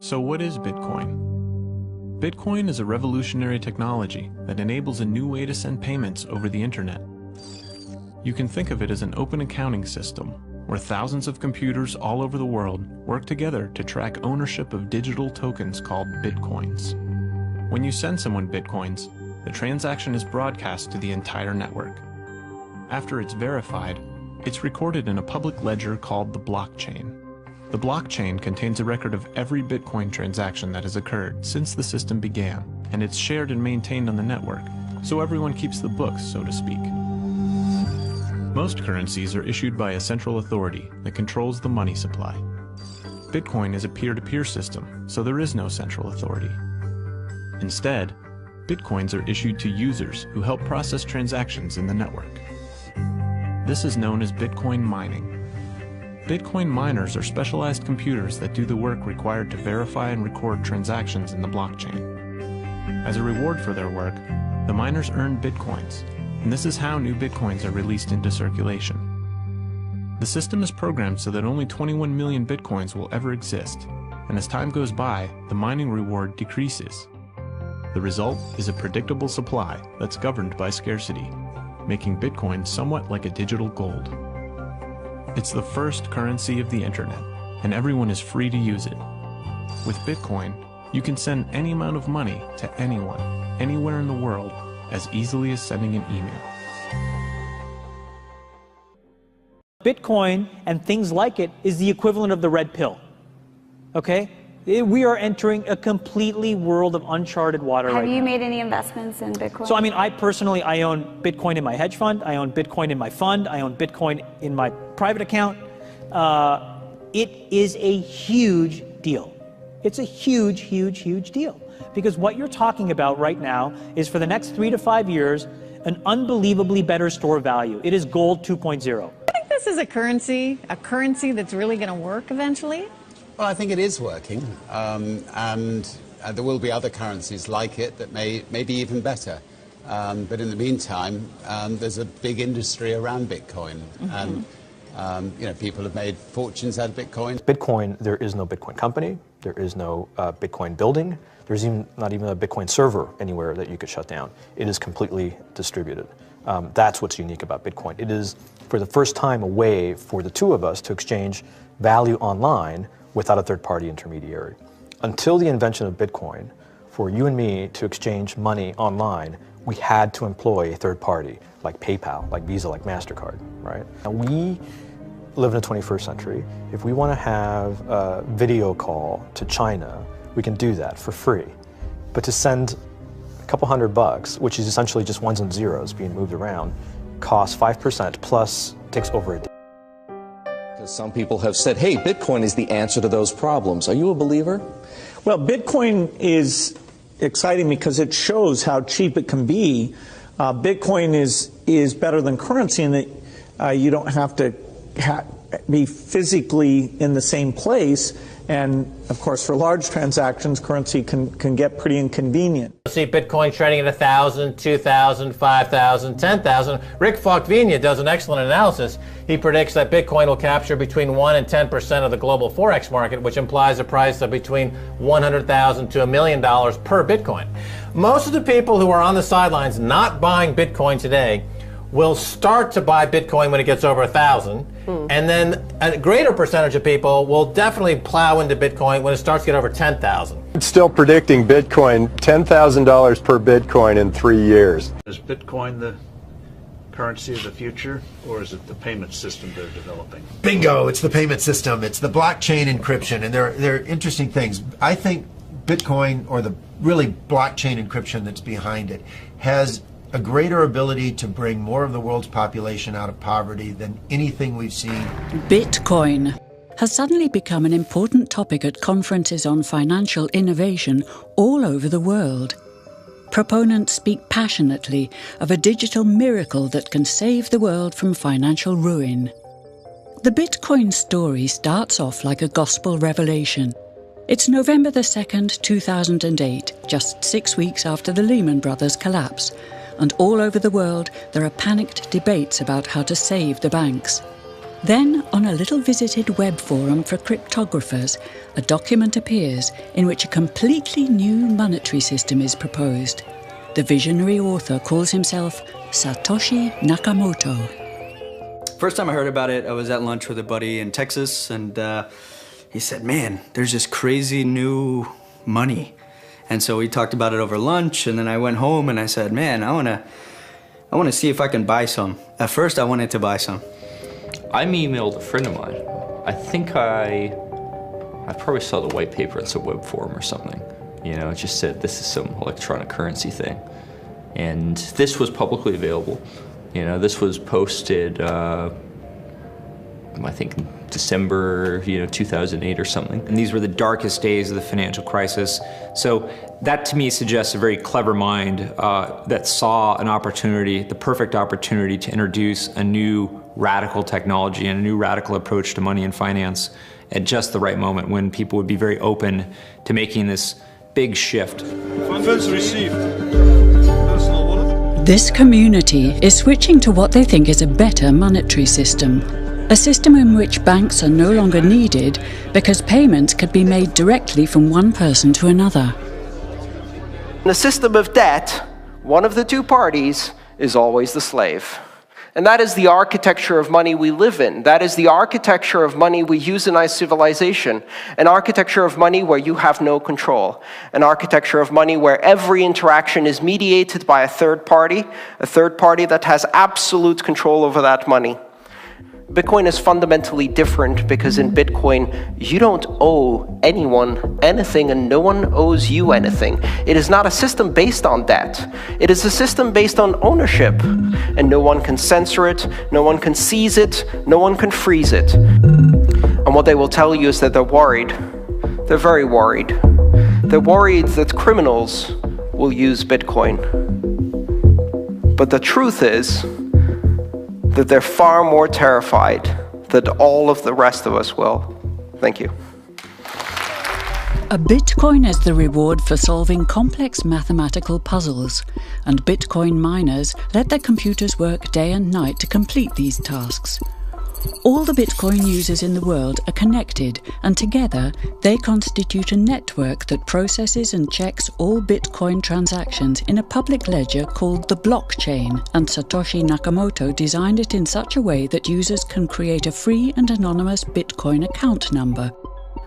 So what is Bitcoin? Bitcoin is a revolutionary technology that enables a new way to send payments over the internet. You can think of it as an open accounting system where thousands of computers all over the world work together to track ownership of digital tokens called Bitcoins. When you send someone Bitcoins, the transaction is broadcast to the entire network. After it's verified, it's recorded in a public ledger called the blockchain. The blockchain contains a record of every Bitcoin transaction that has occurred since the system began, and it's shared and maintained on the network, so everyone keeps the books, so to speak. Most currencies are issued by a central authority that controls the money supply. Bitcoin is a peer-to-peer system, so there is no central authority. Instead, Bitcoins are issued to users who help process transactions in the network. This is known as Bitcoin mining. Bitcoin miners are specialized computers that do the work required to verify and record transactions in the blockchain. As a reward for their work, the miners earn Bitcoins, and this is how new Bitcoins are released into circulation. The system is programmed so that only 21 million Bitcoins will ever exist, and as time goes by, the mining reward decreases. The result is a predictable supply that's governed by scarcity, making Bitcoin somewhat like a digital gold. It's the first currency of the internet, and everyone is free to use it. With Bitcoin, you can send any amount of money to anyone, anywhere in the world, as easily as sending an email. Bitcoin and things like it is the equivalent of the red pill, okay? We are entering a completely world of uncharted water right now. Have you made any investments in Bitcoin? So, I mean, I own Bitcoin in my hedge fund. I own Bitcoin in my fund. I own Bitcoin in my private account. It is a huge deal. It's a huge, huge, huge deal. Because what you're talking about right now is for the next 3 to 5 years, an unbelievably better store value. It is gold 2.0. I think this is a currency that's really going to work eventually. Well, I think it is working, and there will be other currencies like it that may be even better. But in the meantime, there's a big industry around Bitcoin, and people have made fortunes out of Bitcoin. Bitcoin, there is no Bitcoin company, there is no Bitcoin building, there's not even a Bitcoin server anywhere that you could shut down. It is completely distributed. That's what's unique about Bitcoin. It is, for the first time, a way for the two of us to exchange value online without a third-party intermediary. Until the invention of Bitcoin, for you and me to exchange money online, we had to employ a third party, like PayPal, like Visa, like MasterCard, right? And we live in the 21st century. If we want to have a video call to China, we can do that for free. But to send a couple $100, which is essentially just ones and zeros being moved around, costs 5% plus takes over a day. Some people have said, hey, Bitcoin is the answer to those problems. Are you a believer? Well, Bitcoin is exciting because it shows how cheap it can be. Bitcoin is better than currency in that you don't have to be physically in the same place. And, of course, for large transactions, currency can get pretty inconvenient. See Bitcoin trading at 1,000, 2,000, 5,000, 10,000. Rick Falkvenia does an excellent analysis. He predicts that Bitcoin will capture between 1 and 10% of the global Forex market, which implies a price of between $100,000 to $1 million per Bitcoin. Most of the people who are on the sidelines not buying Bitcoin today will start to buy Bitcoin when it gets over 1,000, and then a greater percentage of people will definitely plow into Bitcoin when it starts to get over 10,000. It's still predicting Bitcoin $10,000 per Bitcoin in 3 years. Is Bitcoin the currency of the future, or is it the payment system they're developing? Bingo! It's the payment system. It's the blockchain encryption, and they're interesting things. I think Bitcoin, or the really blockchain encryption that's behind it, has a greater ability to bring more of the world's population out of poverty than anything we've seen. Bitcoin has suddenly become an important topic at conferences on financial innovation all over the world. Proponents speak passionately of a digital miracle that can save the world from financial ruin. The Bitcoin story starts off like a gospel revelation. It's November the 2nd, 2008, just 6 weeks after the Lehman Brothers collapse. And all over the world, there are panicked debates about how to save the banks. Then, on a little visited web forum for cryptographers, a document appears in which a completely new monetary system is proposed. The visionary author calls himself Satoshi Nakamoto. First time I heard about it, I was at lunch with a buddy in Texas, and he said, "Man, there's this crazy new money." And so we talked about it over lunch, and then I went home and I said, "Man, I wanna see if I can buy some." At first, I wanted to buy some. I emailed a friend of mine. I think I probably saw the white paper in some web forum or something. You know, it just said this is some electronic currency thing. And this was publicly available. You know, this was posted, I think December, 2008 or something. And these were the darkest days of the financial crisis. So that to me suggests a very clever mind that saw an opportunity, the perfect opportunity to introduce a new radical technology and a new radical approach to money and finance at just the right moment when people would be very open to making this big shift. Funds received. This community is switching to what they think is a better monetary system. A system in which banks are no longer needed because payments could be made directly from one person to another. In a system of debt, one of the two parties is always the slave. And that is the architecture of money we live in. That is the architecture of money we use in our civilization. An architecture of money where you have no control. An architecture of money where every interaction is mediated by a third party that has absolute control over that money. Bitcoin is fundamentally different because in Bitcoin, you don't owe anyone anything and no one owes you anything. It is not a system based on debt. It is a system based on ownership. And no one can censor it, no one can seize it, no one can freeze it. And what they will tell you is that they're worried. They're very worried. They're worried that criminals will use Bitcoin. But the truth is that they're far more terrified than all of the rest of us will. Thank you. A Bitcoin is the reward for solving complex mathematical puzzles, and Bitcoin miners let their computers work day and night to complete these tasks. All the Bitcoin users in the world are connected, and together they constitute a network that processes and checks all Bitcoin transactions in a public ledger called the blockchain, and Satoshi Nakamoto designed it in such a way that users can create a free and anonymous Bitcoin account number,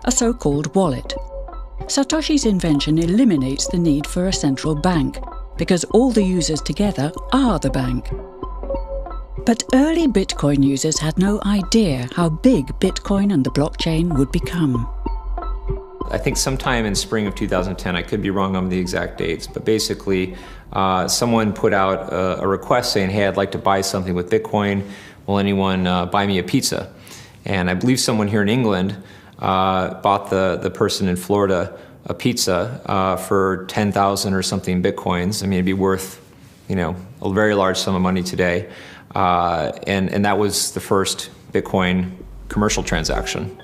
a so-called wallet. Satoshi's invention eliminates the need for a central bank, because all the users together are the bank. But early Bitcoin users had no idea how big Bitcoin and the blockchain would become. I think sometime in spring of 2010, I could be wrong on the exact dates, but basically someone put out a request saying, hey, I'd like to buy something with Bitcoin. Will anyone buy me a pizza? And I believe someone here in England bought the person in Florida a pizza for 10,000 or something Bitcoins. I mean, it'd be worth, a very large sum of money today. And that was the first Bitcoin commercial transaction.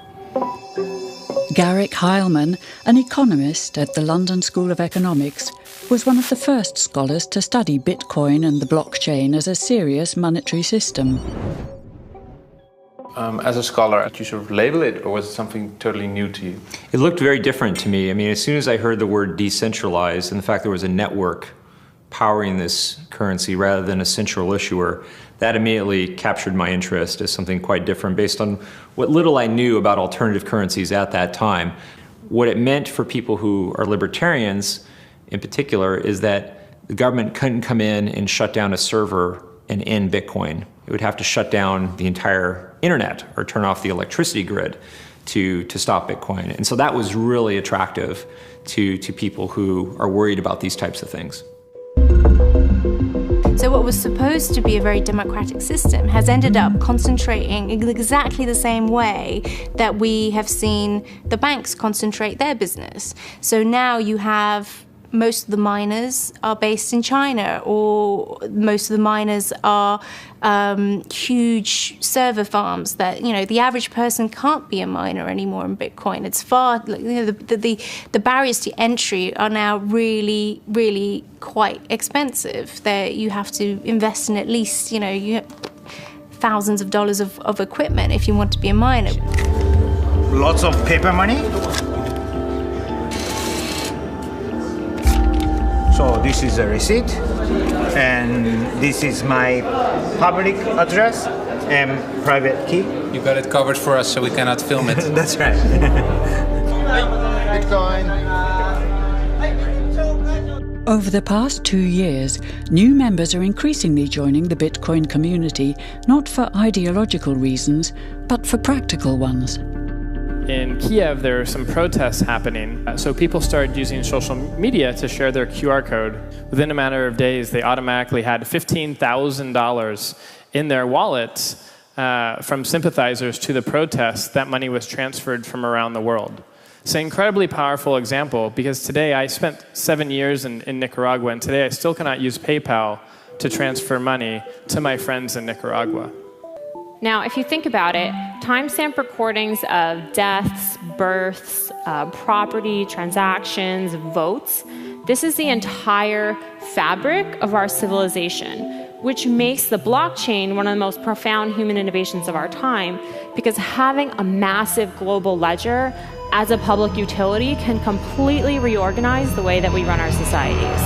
Garrick Heilman, an economist at the London School of Economics, was one of the first scholars to study Bitcoin and the blockchain as a serious monetary system. As a scholar, did you sort of label it, or was it something totally new to you? It looked very different to me. I mean, as soon as I heard the word decentralized and the fact there was a network powering this currency rather than a central issuer, that immediately captured my interest as something quite different based on what little I knew about alternative currencies at that time. What it meant for people who are libertarians in particular is that the government couldn't come in and shut down a server and end Bitcoin. It would have to shut down the entire internet or turn off the electricity grid to stop Bitcoin. And so that was really attractive to people who are worried about these types of things. So what was supposed to be a very democratic system has ended up concentrating in exactly the same way that we have seen the banks concentrate their business. So now you have most of the miners are based in China, or most of the miners are huge server farms that, the average person can't be a miner anymore in Bitcoin. It's far, the barriers to entry are now really, really quite expensive. You have to invest in at least, thousands of dollars of equipment if you want to be a miner. Lots of paper money. So this is a receipt, and this is my public address and private key. You got it covered for us, so we cannot film it. That's right. Bitcoin. Over the past 2 years, new members are increasingly joining the Bitcoin community, not for ideological reasons, but for practical ones. In Kiev, there are some protests happening, so people started using social media to share their QR code. Within a matter of days, they automatically had $15,000 in their wallets from sympathizers to the protests. That money was transferred from around the world. It's an incredibly powerful example, because today I spent 7 years in Nicaragua, and today I still cannot use PayPal to transfer money to my friends in Nicaragua. Now, if you think about it, timestamp recordings of deaths, births, property, transactions, votes, this is the entire fabric of our civilization, which makes the blockchain one of the most profound human innovations of our time, because having a massive global ledger as a public utility can completely reorganize the way that we run our societies.